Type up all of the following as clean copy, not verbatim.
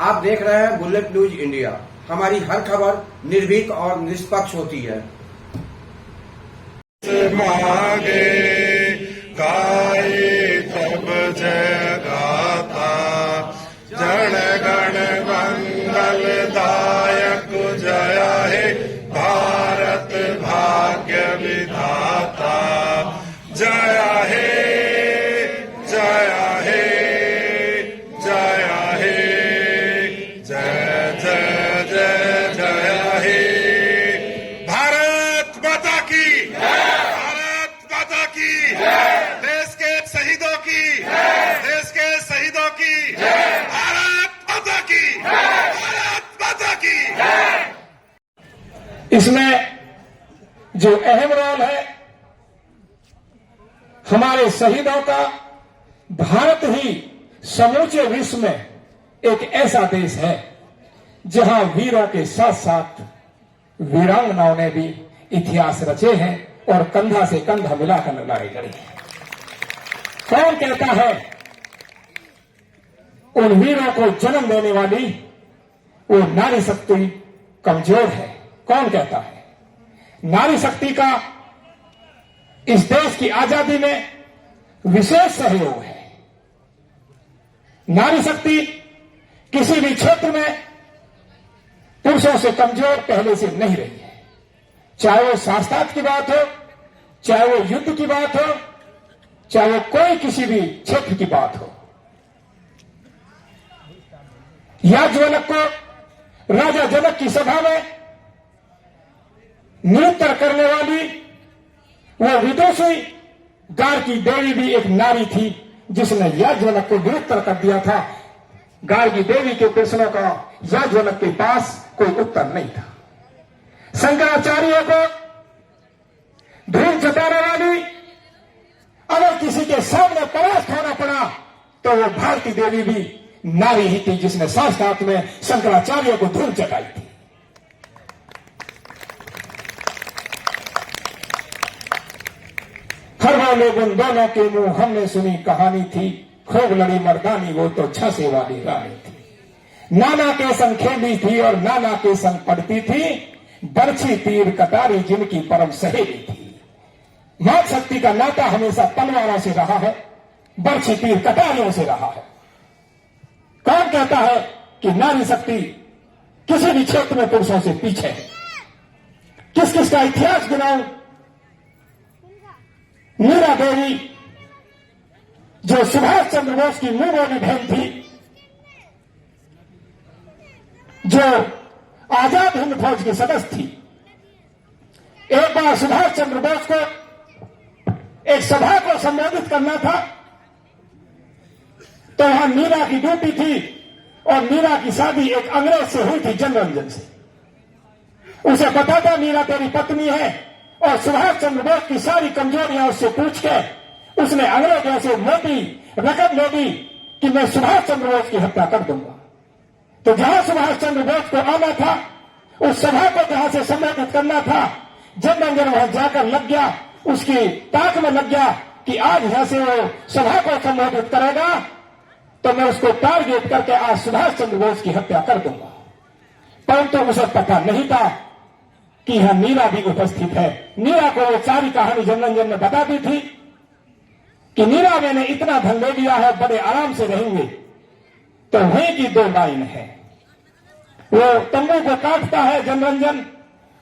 आप देख रहे हैं बुलेट न्यूज इंडिया। हमारी हर खबर निर्भीक और निष्पक्ष होती है। मागे गाये तब जय गाता, जन गण मंगल दायक जय हे भारत भाग्य विधाता। जय हे जय हे जय हे जय जय जय जय हे। भारत माता की, भारत माता की, देश के शहीदों की, देश के शहीदों की, भारत माता की, भारत माता की। इसमें जो अहम रोल है हमारे शहीदों का, भारत ही समूचे विश्व में एक ऐसा देश है जहां वीरों के साथ साथ वीरांगनाओं ने भी इतिहास रचे हैं और कंधा से कंधा मिलाकर लड़ाई लड़ी है। कौन कहता है उन वीरों को जन्म देने वाली वो नारी शक्ति कमजोर है? कौन कहता है? नारी शक्ति का इस देश की आजादी में विशेष सहयोग है। नारी शक्ति किसी भी क्षेत्र में पुरुषों से कमजोर पहले से नहीं रही है। चाहे वो शास्त्रार्थ की बात हो, चाहे वो युद्ध की बात हो, चाहे वो कोई किसी भी क्षेत्र की बात हो। याज्ञवल्क्य को राजा जनक की सभा में नृत्य करने वाली वो विदुषी गार्गी देवी भी एक नारी थी जिसने याज्ञवल्क्य को नृत्य कर दिया था। गार्गी देवी के प्रश्नों का याज्ञवल्क्य के पास कोई उत्तर नहीं था। शंकराचार्य को धूल चटाने वाली अगर किसी के सामने परास्त होना पड़ा तो वो भारती देवी भी नारी ही थी जिसने शास्त्रार्थ में शंकराचार्य को धूल चटाई थी। खरबों लोगों दोनों के मुंह हमने सुनी कहानी थी, खूब लड़ी मर्दानी वो तो छसे वाली रानी थी। नाना के संग खेली थी और नाना के संग पढ़ती थी, बरछी तीर कटारी जिनकी परम सहेली थी। मात शक्ति का नाता हमेशा तलवारों से रहा है, बरछी तीर कटारियों से रहा है। कौन कहता है कि नारी शक्ति किसी भी क्षेत्र में पुरुषों से पीछे है? किस किस का इतिहास गिनाऊं? मीरा देवी जो सुभाष चंद्र बोस की मुंह बोली बहन थी, जो आजाद हिंद फौज की सदस्य थी। एक बार सुभाष चंद्र बोस को एक सभा को संबोधित करना था तो वहां मीरा की ड्यूटी थी और मीरा की शादी एक अंग्रेज से हुई थी, जनरंजन से। उसे पता था मीरा तेरी पत्नी है और सुभाष चंद्र बोस की सारी कमजोरियां उससे पूछ के उसने अंग्रेजों से मोटी रकम ले दी कि मैं सुभाष चंद्र बोस की हत्या कर दूंगा। तो जहां सुभाष चंद्र बोस को आना था, उस सभा को जहां से संबोधित करना था, जनरंजन वहां जाकर लग गया, उसकी ताक में लग गया कि आज यहां से वो सभा को संबोधित करेगा तो मैं उसको टारगेट करके आज सुभाष चंद्र बोस की हत्या कर दूंगा। परंतु उसे पता नहीं था कि यहां मीरा भी उपस्थित है। मीरा को वो सारी कहानी जनरंजन ने बता दी थी कि मीरा मैंने इतना धन ले लिया है, बड़े आराम से रहेंगे। तो वहीं की दो लाइन है। वो तंबू को काटता है जनरंजन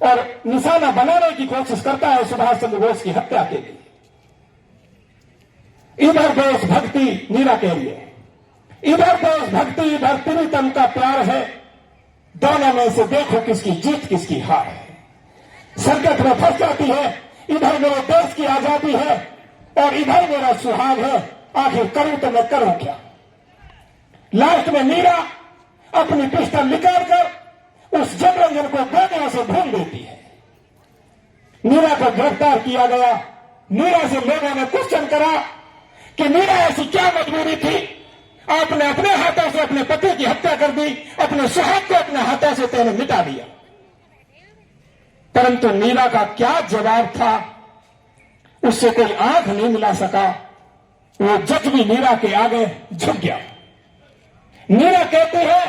और निशाना बनाने की कोशिश करता है सुभाष चंद्र बोस की हत्या के लिए। इधर देशभक्ति मीरा के लिए, इधर देशभक्ति, इधर प्रीतम का प्यार है। दोनों में से देखो किसकी जीत किसकी हार है। संकट में फंस जाती है, इधर मेरे देश की आजादी है और इधर मेरा सुहाग है, आखिर करूं तो मैं करूं क्या? लास्ट में मीरा अपनी पिस्टल निकाल कर उस जनरंजन को गोलियों से भून देती है। मीरा को गिरफ्तार किया गया। मीरा से लोगों ने क्वेश्चन करा कि मीरा ऐसी क्या मजबूरी थी, आपने अपने हाथों से अपने पति की हत्या कर दी, अपने सुहाग को अपने हाथों से तेने मिटा दिया। परंतु मीरा का क्या जवाब था, उससे कोई आंख नहीं मिला सका। वो जज भी मीरा के आगे झुक गया। मीरा कहती है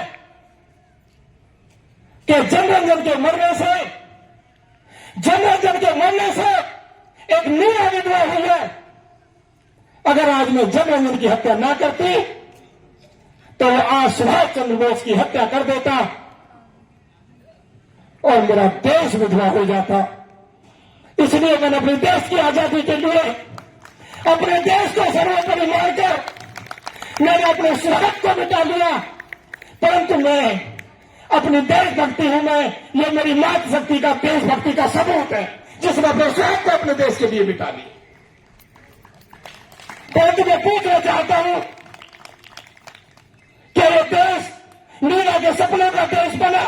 कि जनरंजन के मरने से एक मीरा विधवा हुई है। अगर आज मैं जनरंजन की हत्या ना करती तो वो आज सुभाष चंद्र बोस की हत्या कर देता और मेरा देश विधवा हो जाता। इसलिए मैंने अपने देश की आजादी के लिए अपने देश को सर्वोपरि मानकर मैंने अपने सुहाग को मिटा लिया। परंतु मैं अपनी देशभक्ति हूं, ये मेरी मातृशक्ति का, देशभक्ति का सबूत है जिसने अपने सुहाग को अपने देश के लिए मिटा लिया। परंतु मैं पूछना चाहता हूं क्या यह देश मीरा के सपनों का देश बना?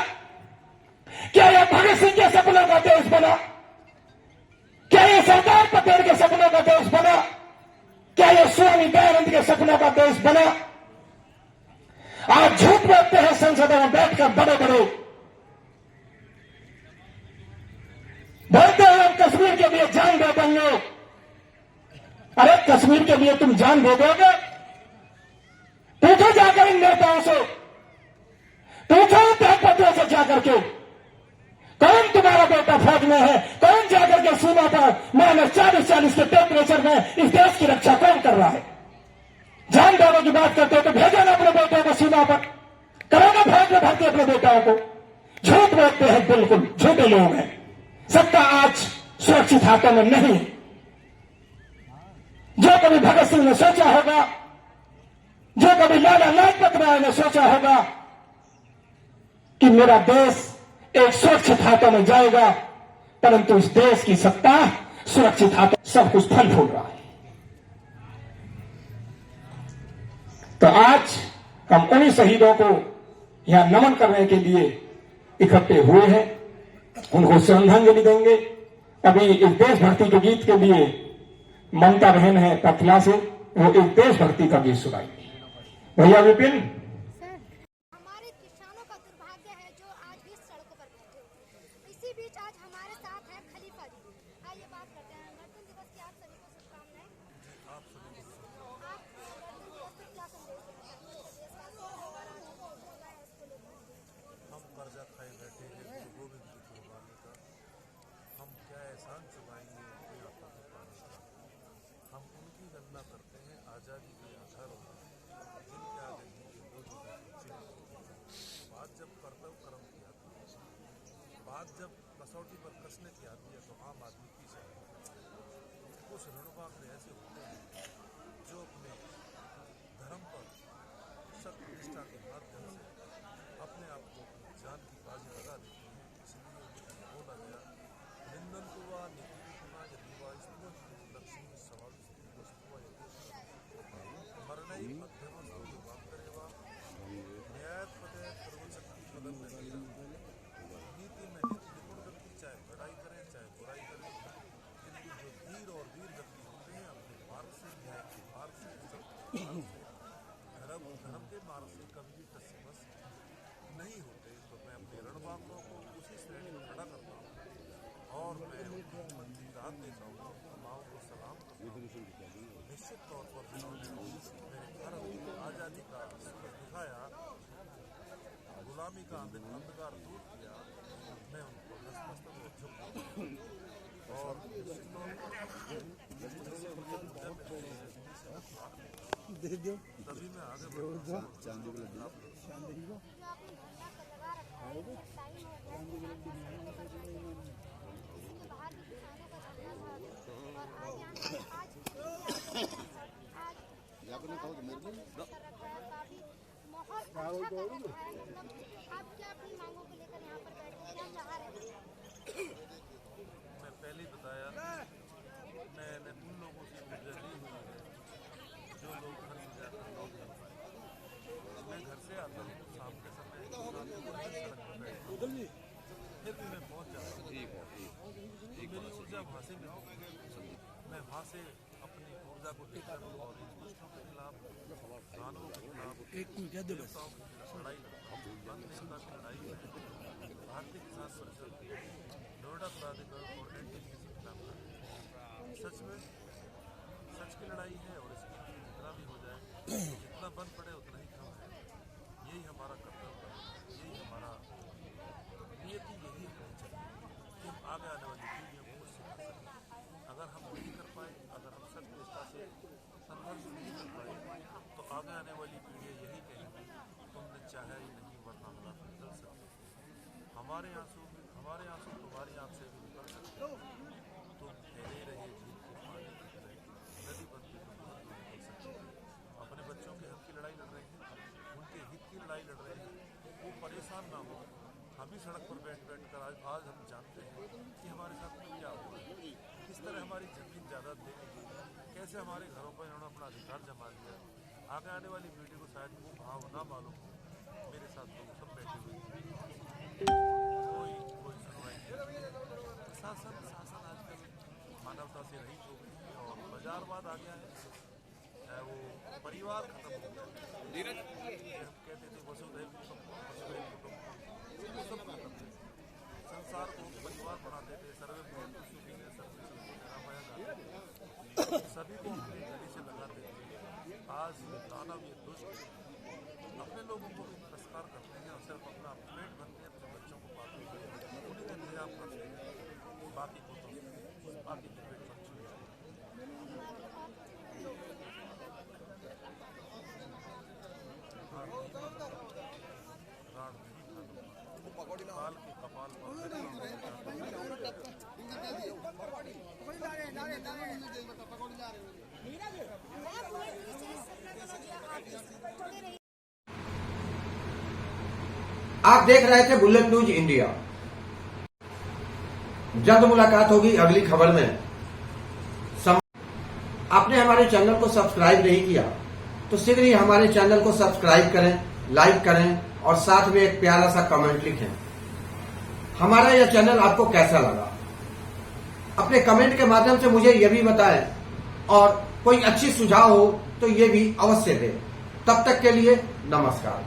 क्या यह भगत सिंह के सपनों का देश बना? क्या यह सरदार पटेल के सपनों का देश बना? क्या यह स्वामी दयानंद के सपनों का देश बना? आज झूठ बोलते हैं संसद में बैठकर बड़े बोलते हैं हम कश्मीर के लिए जान दे देंगे। अरे कश्मीर के लिए तुम जान दे दोगे? पूछो जाकर इन नेताओं से, पूछो त्यागपत्रों से जाकर के, कौन तुम्हारा बेटा फौज में है? कौन जाकर के सीमा पर -40 के टेम्परेचर में इस देश की रक्षा कौन कर रहा है? जान देने की बात करते हो तो भेजो ना अपने बेटों को सीमा पर, करो ना फौज में भर्ती अपने बेटाओं को। झूठ बोलते हैं, बिल्कुल झूठे लोग हैं। सत्ता आज सुरक्षित हाथों में नहीं। जो कभी भगत सिंह ने सोचा होगा, जो कभी लाला लाजपत राय ने सोचा होगा कि मेरा देश एक सुरक्षित हाथों में जाएगा, परंतु इस देश की सत्ता सुरक्षित हाथों सब कुछ फल फूल रहा है। तो आज हम उन्हीं शहीदों को यहां नमन करने के लिए इकट्ठे हुए हैं, उनको श्रद्धांजलि देंगे। अभी एक देशभक्ति के गीत के लिए ममता बहन है पथला से, वो एक देशभक्ति का गीत सुनाएंगे। भैया विपिन, हमारे किसानों का दुर्भाग्य है जो आज भी सड़कों पर बैठे हुए हैं। इसी बीच आज हमारे साथ है खलीफा जी। आइए बात करते हैं। गणतंत्र दिवस की आप सभी को शुभकामनाएं। आप गणतंत्र दिवस पर क्या संदेश देना चाहेंगे? देशवासियों को हमारा अनुभव होगा है इसको लेकर। हम कर्जा खाए बैठे हैं गुरु गोविंद की कुर्बानी का। हम क्या एहसान चुकाएंगे उनकी आंखों के पानी का। हम उनकी गणना करते हैं आजादी के आधारों में, जिनके आगे वो जो बात जब कर्तव्य कर्म की आती है, बात जब कसौटी पर कसने की आती है, तो आम आदमी पीछे कुछ ऋणवाग्र ऐसे होते हैं जो अपने धर्म पर सत्य निष्ठा के माध्यम से अपने आप को जान की बाजी लगा देते हैं। इसलिए बोला गया निंदन को वा नीतिमा यदि वा लक्ष्मी सवाल मरणई मध्यमस्तु युगाम करेवा न्याय पदे सर्वशक्ति पदम नहीं। नीति में निपुण व्यक्ति चाहे लड़ाई करे चाहे बुराई करे, किंतु जो धीर और वीर व्यक्ति होते हैं अपने मार्ग से, न्याय के मार्ग से, धर्म के मार्ग से कभी भी तस्मस नहीं होते। तो मैं अपने रणबांकों को उसी श्रेणी में खड़ा करता हूँ और मैं उनकी मंदी दाद देता हूँ, माओ को सलाम करता हूँ। निश्चित तौर पर जिन्होंने मेरे भारत की आज़ादी का सूरज दिखाया, गुलामी का अंधकार दूर किया, मैं उनको नतमस्तक और झुकता हूँ। और निश्चित तौर पर तभी मैं आगे बढ़ूंगा। चांदी को लगा आप क्या अपनी मांगों को लेकर यहाँ पर बैठे क्या चाह रहे हैं? मैं पहले ही बताया, मैंने उन लोगों से गुजर ली हुई है जो लोग घर से जाकर लौट कर पाए। मैं घर से आता हूँ शाम के समय, फिर भी मैं पहुँच जाता हूँ। मेरी ऊर्जा वहाँ से मिलती है। मैं वहाँ से अपनी ऊर्जा को लेकर और इन दुष्टों के खिलाफ, दानवों के खिलाफ, देवताओं के खिलाफ लड़ाई लड़ता हूँ। नेता की लड़ाई में भारतीय किसान परिषद, नोएडा प्राधिकरण और एनटीपीसी के खिलाफ लड़ाई। सच में सच की लड़ाई है और इसकी जितना भी हो जाए, जितना बन पड़े उतना ही कम है। यही हमारा कर्तव्य है, यही हमारा हमारे आंसू तुम्हारी आंख से भी निकल सकते हैं। तुम ठहरे रहे झील के पानी की तरह, नदी बनती तो बहुत दूर निकल सकती है। अपने बच्चों के हक की लड़ाई लड़ रहे हैं, उनके हित की लड़ाई लड़ रहे हैं, वो परेशान ना हो। हम ही सड़क पर बैठ कर आज हम जानते हैं कि हमारे साथ में क्या हुआ है, किस तरह हमारी जमीन जायदाद देने की, कैसे हमारे घरों पर इन्होंने अपना अधिकार जमा लिया। आगे आने वाली पीढ़ी को शायद वो भाव ना मालूम हो। मेरे साथ लोग सब बैठे हुए कोई सुनवाई नहीं। शासन आजकल मानवता से रहित हो गई है और बाजारवाद आ गया है। वो परिवार खत्म हो गया है। हम कहते थे वसुधैव कुटुंबकम, वो सब खत्म है। संसार को परिवार बनाते थे, सभी को अपनी गली से लगाते थे। आज ये दानव, ये दुष्ट अपने लोगों को भी तिरस्कार करते हैं और सिर्फ अपना पेट भरते हैं, अपने बच्चों को पालते हैं, उन्हीं का इंतजाम करते हैं, बाकी को तो पेट भर छुए काल के कपाल आप देख रहे थे बुलेटिन न्यूज इंडिया। जल्द मुलाकात होगी अगली खबर में। आपने हमारे चैनल को सब्सक्राइब नहीं किया तो शीघ्र ही हमारे चैनल को सब्सक्राइब करें, लाइक करें और साथ में एक प्यारा सा कमेंट लिखें। हमारा यह चैनल आपको कैसा लगा, अपने कमेंट के माध्यम से मुझे यह भी बताएं और कोई अच्छी सुझाव हो तो ये भी अवश्य दें। तब तक के लिए नमस्कार।